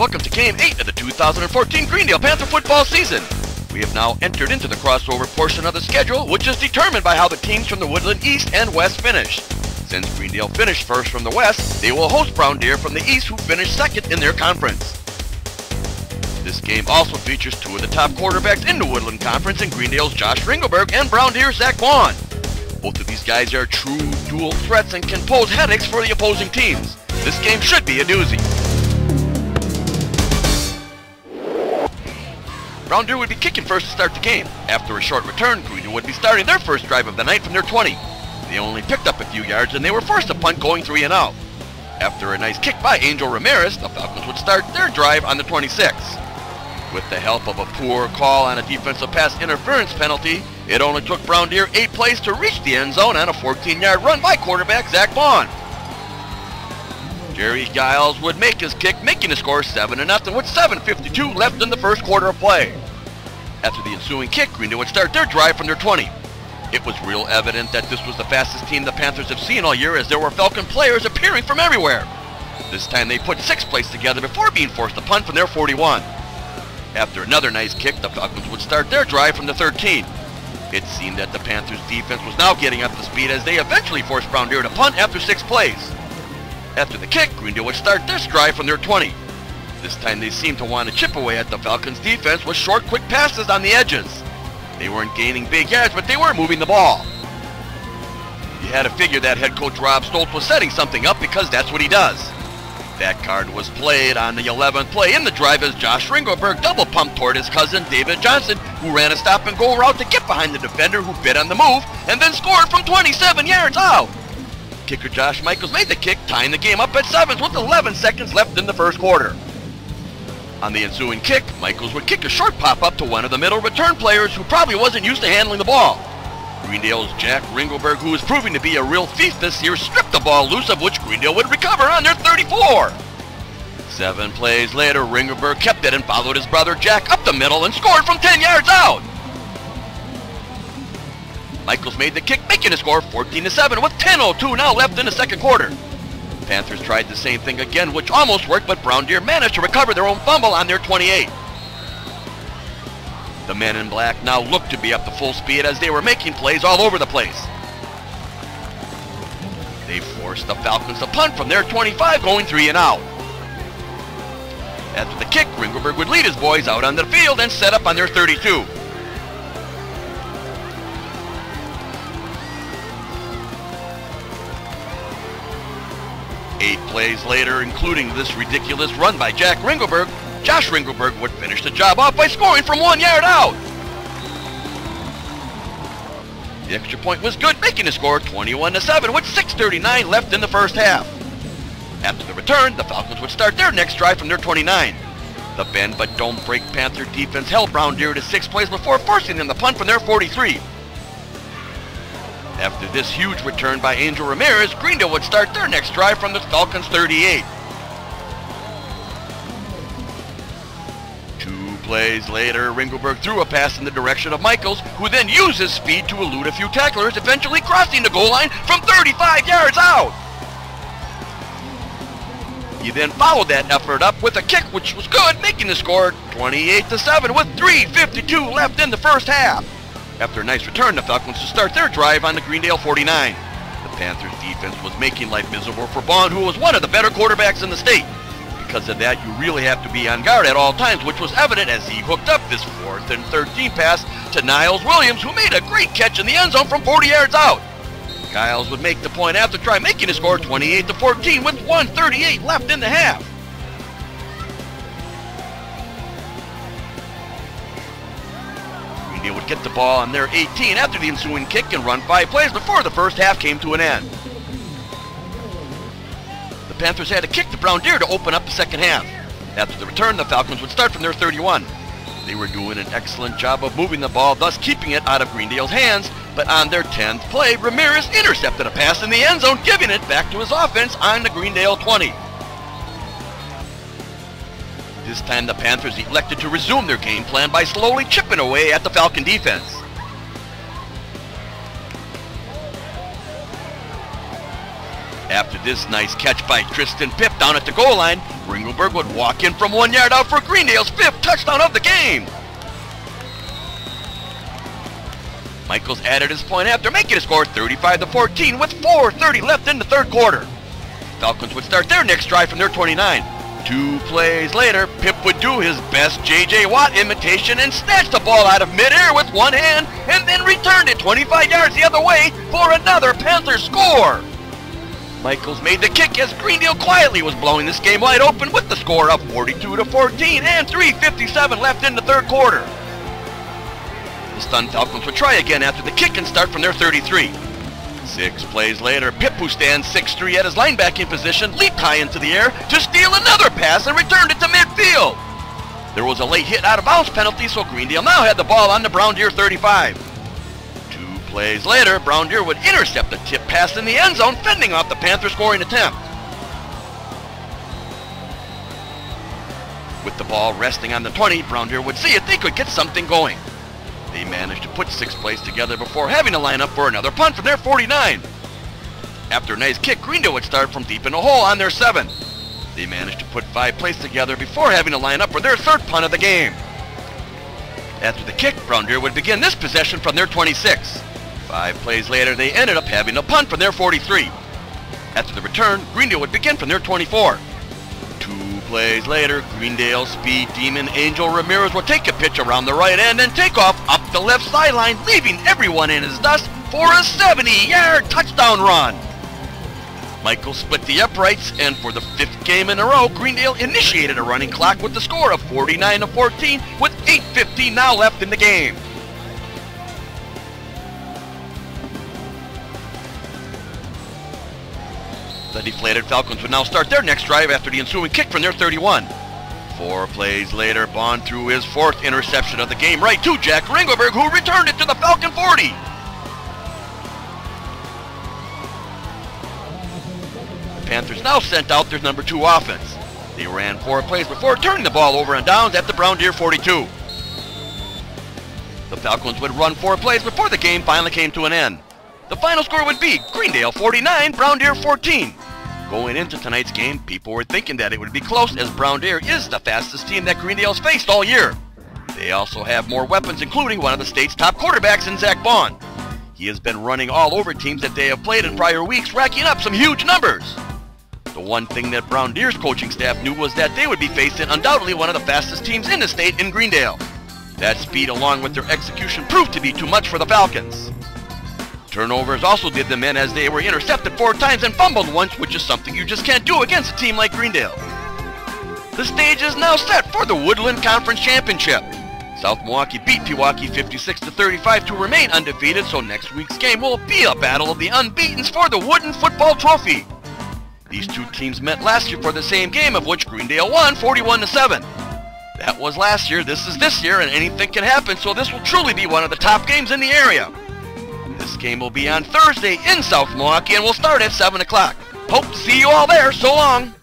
Welcome to Game 8 of the 2014 Greendale Panther football season. We have now entered into the crossover portion of the schedule, which is determined by how the teams from the Woodland East and West finish. Since Greendale finished first from the West, they will host Brown Deer from the East, who finished second in their conference. This game also features two of the top quarterbacks in the Woodland Conference in Greendale's Josh Ringelberg and Brown Deer's Zach Vaughn. Both of these guys are true dual threats and can pose headaches for the opposing teams. This game should be a doozy. Brown Deer would be kicking first to start the game. After a short return, Greendale would be starting their first drive of the night from their 20. They only picked up a few yards and they were forced to punt, going 3 and out. After a nice kick by Angel Ramirez, the Falcons would start their drive on the 26. With the help of a poor call on a defensive pass interference penalty, it only took Brown Deer 8 plays to reach the end zone on a 14-yard run by quarterback Zach Vaughn. Jerry Giles would make his kick, making the score 7-0 with 7:52 left in the first quarter of play. After the ensuing kick, Greendale would start their drive from their 20. It was real evident that this was the fastest team the Panthers have seen all year, as there were Falcon players appearing from everywhere. This time they put 6 plays together before being forced to punt from their 41. After another nice kick, the Falcons would start their drive from the 13. It seemed that the Panthers defense was now getting up to speed, as they eventually forced Brown Deer to punt after 6 plays. After the kick, Greendale would start this drive from their 20. This time they seemed to want to chip away at the Falcons' defense with short, quick passes on the edges. They weren't gaining big yards, but they were moving the ball. You had to figure that head coach Rob Stoltz was setting something up, because that's what he does. That card was played on the 11th play in the drive as Josh Ringelberg double pumped toward his cousin David Johnson, who ran a stop-and-go route to get behind the defender, who bit on the move and then scored from 27 yards out. Kicker Josh Michaels made the kick, tying the game up at 7 with 11 seconds left in the first quarter. On the ensuing kick, Michaels would kick a short pop-up to one of the middle return players who probably wasn't used to handling the ball. Greendale's Jack Ringelberg, who is proving to be a real thief this year, stripped the ball loose, of which Greendale would recover on their 34. 7 plays later, Ringelberg kept it and followed his brother Jack up the middle and scored from 10 yards out. Michaels made the kick, making the score 14-7 with 10:02 now left in the second quarter. Panthers tried the same thing again, which almost worked, but Brown Deer managed to recover their own fumble on their 28. The men in black now looked to be up to full speed, as they were making plays all over the place. They forced the Falcons to punt from their 25, going 3 and out. After the kick, Ringelberg would lead his boys out on the field and set up on their 32. Eight plays later, including this ridiculous run by Jack Ringelberg, Josh Ringelberg would finish the job off by scoring from 1 yard out. The extra point was good, making the score 21-7 with 6:39 left in the first half. After the return, the Falcons would start their next drive from their 29. The bend but don't break Panther defense held Brown Deer to 6 plays before forcing them to punt from their 43. After this huge return by Angel Ramirez, Greendale would start their next drive from the Falcons' 38. 2 plays later, Ringelberg threw a pass in the direction of Michaels, who then used his speed to elude a few tacklers, eventually crossing the goal line from 35 yards out. He then followed that effort up with a kick, which was good, making the score 28-7 with 3:52 left in the first half. After a nice return, the Falcons would start their drive on the Greendale 49. The Panthers' defense was making life miserable for Vaughn, who was one of the better quarterbacks in the state. Because of that, you really have to be on guard at all times, which was evident as he hooked up this 4th and 13 pass to Niles Williams, who made a great catch in the end zone from 40 yards out. Giles would make the point after try making the score 28-14 with 1:38 left in the half. They would get the ball on their 18 after the ensuing kick and run 5 plays before the first half came to an end. The Panthers had to kick to Brown Deer to open up the second half. After the return, the Falcons would start from their 31. They were doing an excellent job of moving the ball, thus keeping it out of Greendale's hands, but on their 10th play, Ramirez intercepted a pass in the end zone, giving it back to his offense on the Greendale 20. This time the Panthers elected to resume their game plan by slowly chipping away at the Falcon defense. After this nice catch by Tristan Pip down at the goal line, Ringelberg would walk in from 1 yard out for Greendale's 5th touchdown of the game. Michaels added his point after making a score 35-14 with 4:30 left in the third quarter. Falcons would start their next drive from their 29. 2 plays later, Pip would do his best J.J. Watt imitation and snatch the ball out of midair with one hand and then returned it 25 yards the other way for another Panthers score. Michaels made the kick as Greendale quietly was blowing this game wide open with the score of 42-14 and 3:57 left in the third quarter. The stunned Falcons would try again after the kick and start from their 33. 6 plays later, Pip, who stands 6'3" at his linebacking position, leaped high into the air to steal another pass and returned it to midfield. There was a late hit out of bounds penalty, so Greendale now had the ball on the Brown Deer 35. 2 plays later, Brown Deer would intercept a tip pass in the end zone, fending off the Panther scoring attempt. With the ball resting on the 20, Brown Deer would see if they could get something going. They managed to put 6 plays together before having to line up for another punt from their 49. After a nice kick, Greendale would start from deep in the hole on their 7. They managed to put 5 plays together before having to line up for their 3rd punt of the game. After the kick, Brown Deer would begin this possession from their 26. 5 plays later, they ended up having a punt from their 43. After the return, Greendale would begin from their 24. 2 plays later, Greendale speed demon Angel Ramirez would take a pitch around the right end and take off up the left sideline, leaving everyone in his dust for a 70-yard touchdown run. Michael split the uprights, and for the 5th game in a row, Greendale initiated a running clock with the score of 49-14 with 8:15 now left in the game. The deflated Falcons would now start their next drive after the ensuing kick from their 31. 4 plays later, Bond threw his 4th interception of the game right to Jack Ringelberg, who returned it to the Falcon 40. The Panthers now sent out their number 2 offense. They ran 4 plays before turning the ball over on downs at the Brown Deer 42. The Falcons would run 4 plays before the game finally came to an end. The final score would be Greendale 49, Brown Deer 14. Going into tonight's game, people were thinking that it would be close, as Brown Deer is the fastest team that Greendale's faced all year. They also have more weapons, including one of the state's top quarterbacks in Zach Bond. He has been running all over teams that they have played in prior weeks, racking up some huge numbers. The one thing that Brown Deer's coaching staff knew was that they would be facing undoubtedly one of the fastest teams in the state in Greendale. That speed, along with their execution, proved to be too much for the Falcons. Turnovers also did them in, as they were intercepted 4 times and fumbled once, which is something you just can't do against a team like Greendale. The stage is now set for the Woodland Conference Championship. South Milwaukee beat Pewaukee 56-35 to remain undefeated, so next week's game will be a battle of the unbeatens for the Wooden Football Trophy. These 2 teams met last year for the same game, of which Greendale won 41-7. That was last year, this is this year, and anything can happen, so this will truly be one of the top games in the area. This game will be on Thursday in South Milwaukee and will start at 7 o'clock. Hope to see you all there. So long.